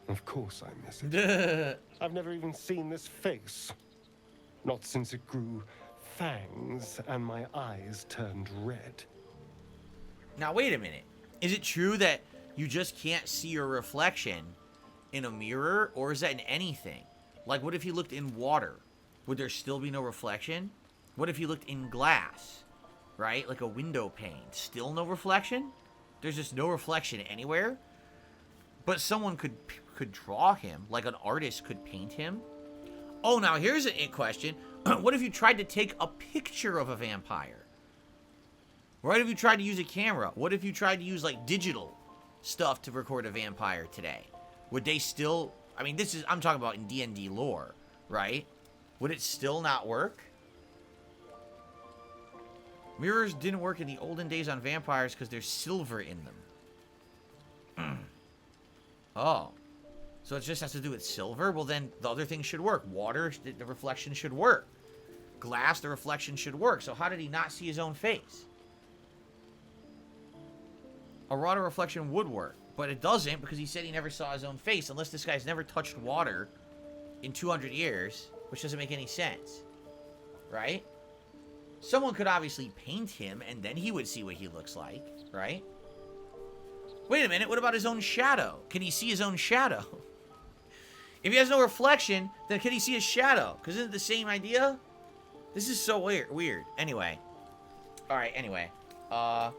Of course I miss it. I've never even seen this face. Not since it grew fangs and my eyes turned red. Now, wait a minute. Is it true that you just can't see your reflection in a mirror? Or is that in anything? Like, what if you looked in water? Would there still be no reflection? What if you looked in glass? Right? Like a window pane. Still no reflection? There's just no reflection anywhere? But someone could draw him. Like an artist could paint him. Oh, now here's a question. What if you tried to take a picture of a vampire? What if you tried to use a camera? What if you tried to use, like, digital stuff to record a vampire today? Would they still... I mean, I'm talking about in D&D lore, right? Would it still not work? Mirrors didn't work in the olden days on vampires because there's silver in them. Oh. So it just has to do with silver? Well, then the other things should work. Water, the reflection should work. Glass, the reflection should work. So how did he not see his own face? A water reflection would work. But it doesn't because he said he never saw his own face. Unless this guy's never touched water in 200 years. Which doesn't make any sense. Right? Someone could obviously paint him and then he would see what he looks like. Right? Wait a minute. What about his own shadow? Can he see his own shadow? If he has no reflection, then can he see his shadow? Because isn't it the same idea? This is so weird. Anyway. Alright, anyway. What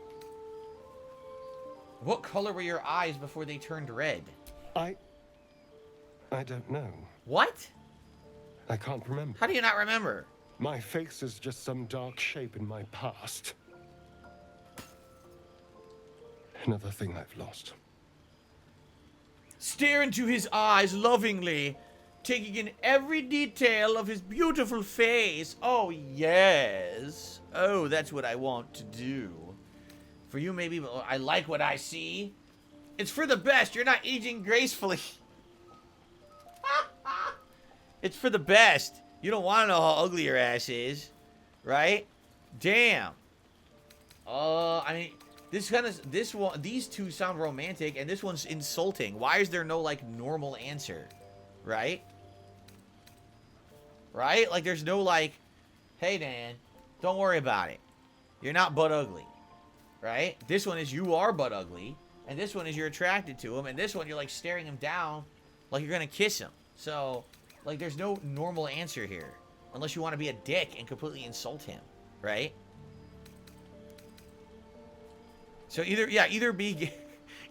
color were your eyes before they turned red? I don't know. What? I can't remember. How do you not remember? My face is just some dark shape in my past. Another thing I've lost. Stare into his eyes lovingly, taking in every detail of his beautiful face. Oh, yes. Oh, that's what I want to do. For you, maybe, I like what I see. It's for the best. You're not aging gracefully. It's for the best. You don't want to know how ugly your ass is. Right? Damn. I mean... these two sound romantic, and this one's insulting. Why is there no, like, normal answer? Right? Right? Like, there's no, like, hey, Dan, don't worry about it. You're not butt ugly. Right? This one is you are butt ugly, and this one is you're attracted to him, and this one you're, like, staring him down like you're gonna kiss him. So, like, there's no normal answer here. Unless you want to be a dick and completely insult him. Right? So either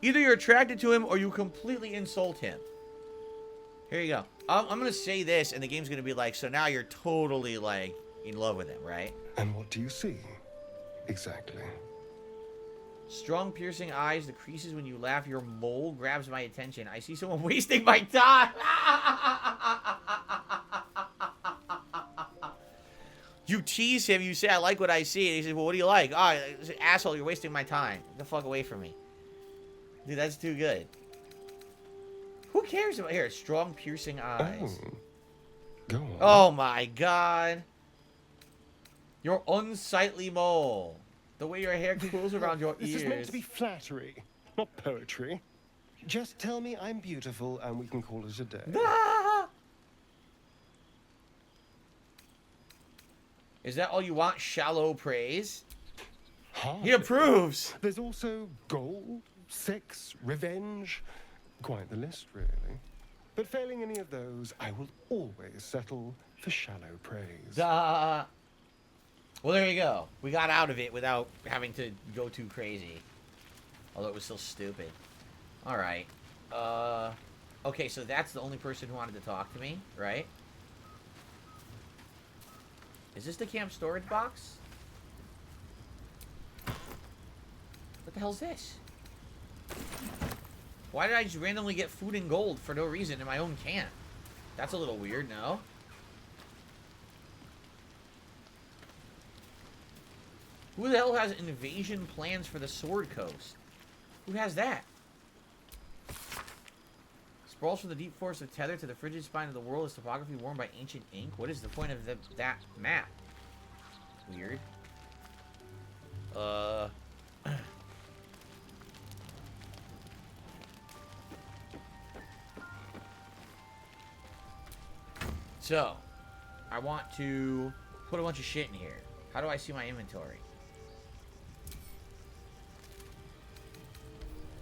you're attracted to him or you completely insult him. Here you go. I'm going to say this and the game's going to be like, so now you're totally, like, in love with him, right? And what do you see? Exactly. Strong piercing eyes, the creases when you laugh, your mole grabs my attention. I see someone wasting my time. You tease him, you say, I like what I see. And he says, well, what do you like? Oh, asshole, you're wasting my time. Get the fuck away from me. Dude, that's too good. Who cares about... Here, strong piercing eyes. Oh. Go on. Oh, my God. Your unsightly mole. The way your hair curls around your ears. This is meant to be flattery, not poetry. Just tell me I'm beautiful and we can call it a day. Ah! Is that all you want? Shallow praise? Hard. He approves. There's also gold, sex, revenge, Quite the list, really. But failing any of those, I will always settle for shallow praise. Well, there you go. We got out of it without having to go too crazy. Although it was still stupid. Alright. Okay, so that's the only person who wanted to talk to me, right? Is this the camp storage box? What the hell's this? Why did I just randomly get food and gold for no reason in my own camp? That's a little weird, no? Who the hell has invasion plans for the Sword Coast? Who has that? Sprawls from the deep forest of Tether to the frigid spine of the world is topography worn by ancient ink. What is the point of that map? Weird. So, I want to put a bunch of shit in here. How do I see my inventory?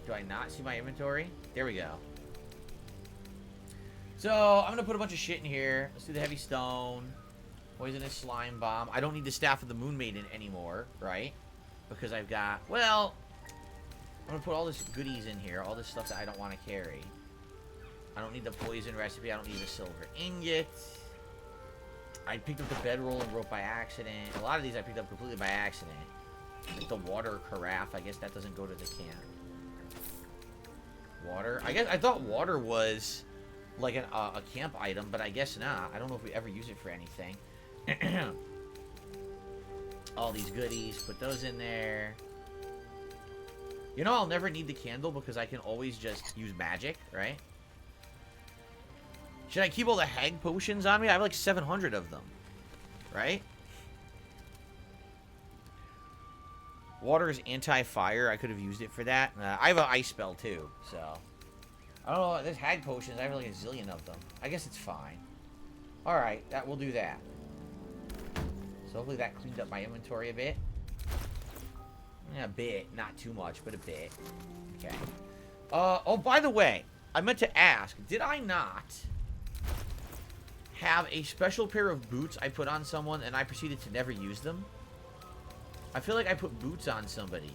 Do I not see my inventory? There we go. So, I'm going to put a bunch of shit in here. Let's do the heavy stone. Poisonous slime bomb. I don't need the staff of the Moon Maiden anymore, right? Because I've got... Well, I'm going to put all this goodies in here. All this stuff that I don't want to carry. I don't need the poison recipe. I don't need the silver ingot. I picked up the bedroll and rope by accident. A lot of these I picked up completely by accident. Like the water carafe. I guess that doesn't go to the camp. Water. I thought water was like a camp item, but I guess not. I don't know if we ever use it for anything. All these goodies. Put those in there. You know, I'll never need the candle because I can always just use magic, right? Should I keep all the hag potions on me? I have like 700 of them. Right? Water is anti-fire. I could have used it for that. I have an ice spell too, so... I don't know. There's hag potions. I have like a zillion of them. I guess it's fine. Alright, we'll do that. So hopefully that cleaned up my inventory a bit. Yeah, a bit. Not too much, but a bit. Okay. Oh, by the way, I meant to ask, did I not have a special pair of boots I put on someone and I proceeded to never use them? I feel like I put boots on somebody.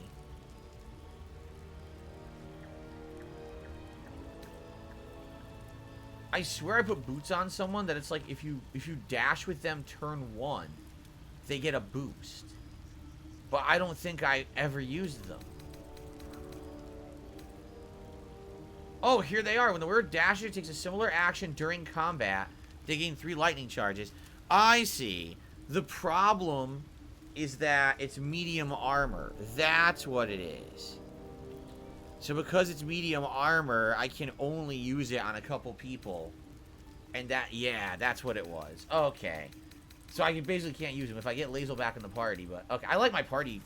I swear I put boots on someone that it's like if you dash with them turn 1, they get a boost. But I don't think I ever used them. Oh, here they are. When the word dasher takes a similar action during combat, they gain 3 lightning charges. I see. The problem is that it's medium armor. That's what it is. So because it's medium armor, I can only use it on a couple people. And yeah, that's what it was. Okay. So I basically can't use him if I get Lazel back in the party. But okay, I like my party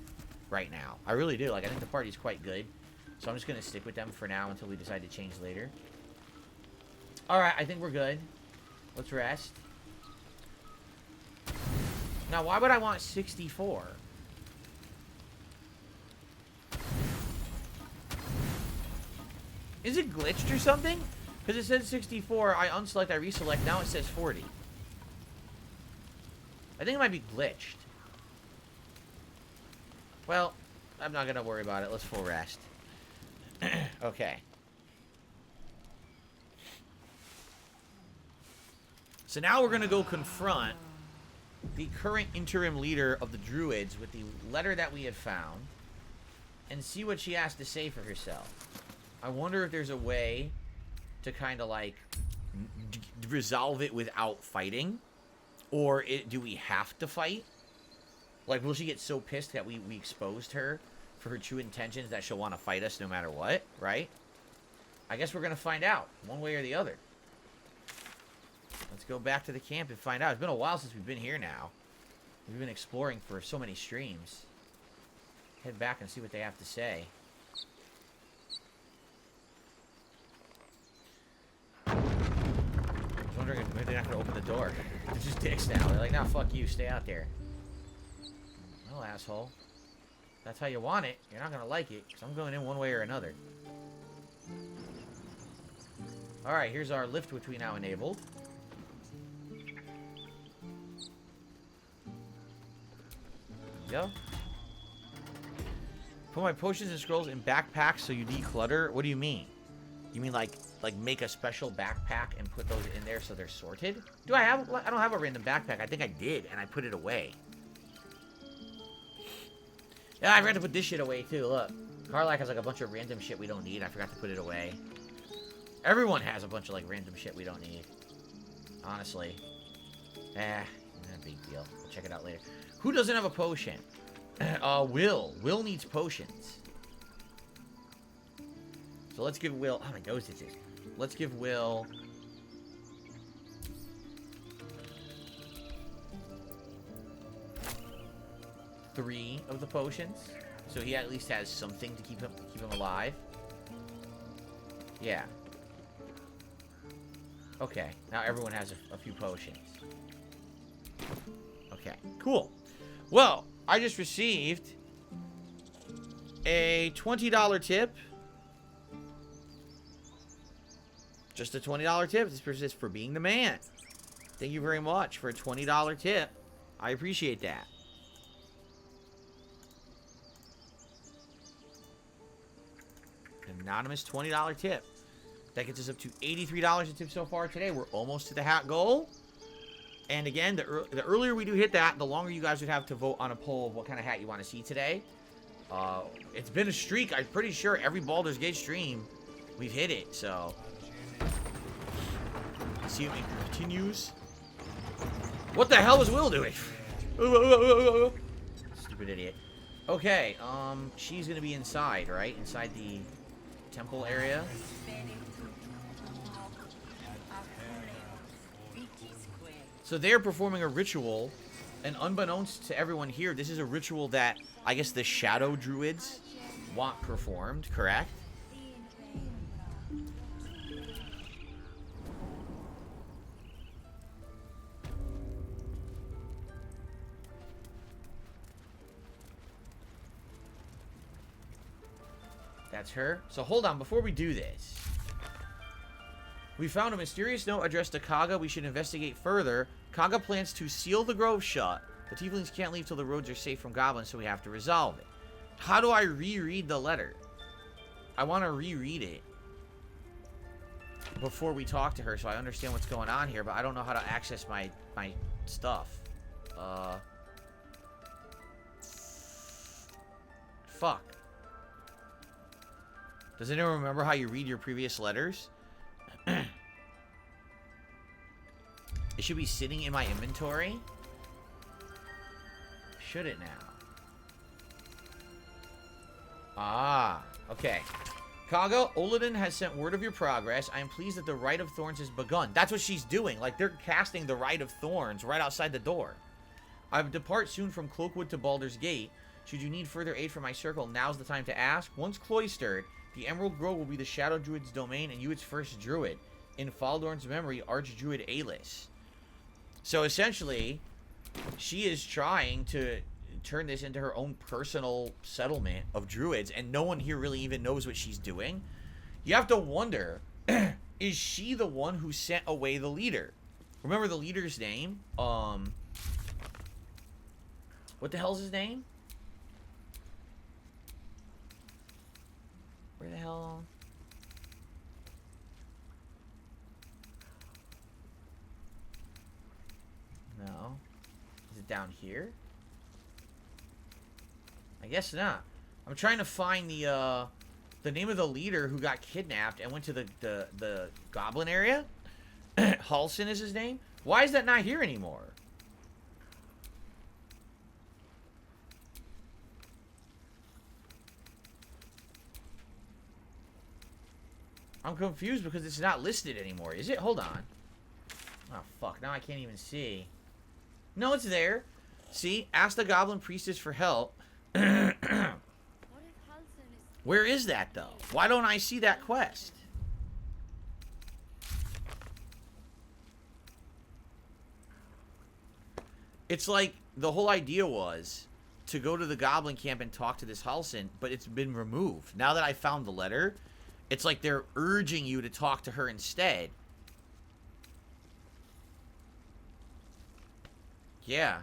right now. I really do. Like, I think the party's quite good. So I'm just going to stick with them for now until we decide to change later. Alright, I think we're good. Let's rest. Now, why would I want 64? Is it glitched or something? Because it said 64, I unselect, I reselect, now it says 40. I think it might be glitched. Well, I'm not going to worry about it. Let's full rest. Okay. So now we're going to go confront the current interim leader of the Druids with the letter that we had found and see what she has to say for herself. I wonder if there's a way to kind of like resolve it without fighting, or do we have to fight? Like, will she get so pissed that we exposed her for her true intentions that she'll want to fight us no matter what, right? I guess we're going to find out one way or the other. Let's go back to the camp and find out. It's been a while since we've been here now. We've been exploring for so many streams. Head back and see what they have to say. I was wondering if maybe they're not going to open the door. They're just dicks now. They're like, nah, fuck you. Stay out there. Well, asshole. That's how you want it. You're not going to like it, because I'm going in one way or another. Alright, here's our lift, which we now enabled. There we go. Put my potions and scrolls in backpacks so you declutter. What do you mean? You mean like make a special backpack and put those in there so they're sorted? I don't have a random backpack. I think I did, and I put it away. Yeah, I forgot to put this shit away, too. Look. Carlac has, like, a bunch of random shit we don't need. I forgot to put it away. Everyone has a bunch of, like, random shit we don't need. Honestly. Not a big deal. We'll check it out later. Who doesn't have a potion? Wyll. Wyll needs potions. So let's give Wyll... Oh, my nose is it. Let's give Wyll... 3 of the potions, so he at least has something to keep him alive. Yeah. Okay, now everyone has a few potions. Okay, cool. Well, I just received a $20 tip. Just a $20 tip. This person is for being the man. Thank you very much for a $20 tip. I appreciate that. Anonymous $20 tip. That gets us up to $83 in tips so far today. We're almost to the hat goal. And again, the earlier we do hit that, the longer you guys would have to vote on a poll of what kind of hat you want to see today. It's been a streak. I'm pretty sure every Baldur's Gate stream, we've hit it. So, let's see if it continues. What the hell is Wyll doing? Stupid idiot. Okay, she's gonna be inside, right? Inside the temple area. So they're performing a ritual, and unbeknownst to everyone here, this is a ritual that I guess the Shadow Druids want performed, correct? That's her. So hold on, before we do this. We found a mysterious note addressed to Kaga. We should investigate further. Kaga plans to seal the grove shut. The tieflings can't leave till the roads are safe from goblins, so we have to resolve it. How do I reread the letter? I want to reread it before we talk to her so I understand what's going on here, but I don't know how to access my stuff. Fuck. Does anyone remember how you read your previous letters? It should be sitting in my inventory. Should it now? Ah, okay. Kaga, Olodin has sent word of your progress. I am pleased that the Rite of Thorns has begun. That's what she's doing. Like, they're casting the Rite of Thorns right outside the door. I will depart soon from Cloakwood to Baldur's Gate. Should you need further aid from my circle, now's the time to ask. Once cloistered, the Emerald Grove will be the Shadow Druid's domain and you its first druid. In Faldorn's memory, Archdruid Alis. So essentially, she is trying to turn this into her own personal settlement of druids, and no one here really even knows what she's doing. You have to wonder, is she the one who sent away the leader? Remember the leader's name? What the hell's his name? Where the hell? No. Is it down here? I guess not. I'm trying to find the name of the leader who got kidnapped and went to the goblin area. Halsin is his name. Why is that not here anymore? I'm confused because it's not listed anymore. Is it? Hold on. Oh, fuck. Now I can't even see. No, it's there. See? Ask the goblin priestess for help. Where is that, though? Why don't I see that quest? It's like the whole idea was to go to the goblin camp and talk to this Halsin, but it's been removed. Now that I found the letter, It's like they're urging you to talk to her instead. Yeah.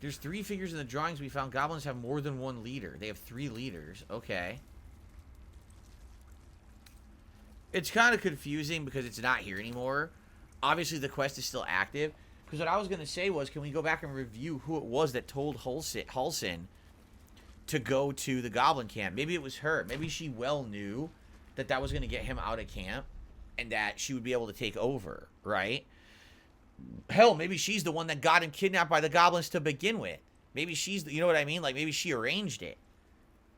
There's 3 figures in the drawings we found. Goblins have more than 1 leader. They have 3 leaders. Okay. It's kind of confusing because it's not here anymore. Obviously, the quest is still active. Because what I was going to say was, can we go back and review who it was that told Halsin to go to the goblin camp? Maybe it was her. Maybe she well knew that that was going to get him out of camp and that she would be able to take over, right? Hell, maybe she's the one that got him kidnapped by the goblins to begin with. Maybe she's, you know what I mean? Like, maybe she arranged it.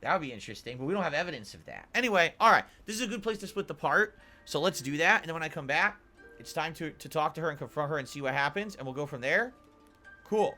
That would be interesting, but we don't have evidence of that. Anyway, all right. This is a good place to split the part, so let's do that. And then when I come back, it's time to talk to her and confront her and see what happens, and we'll go from there. Cool.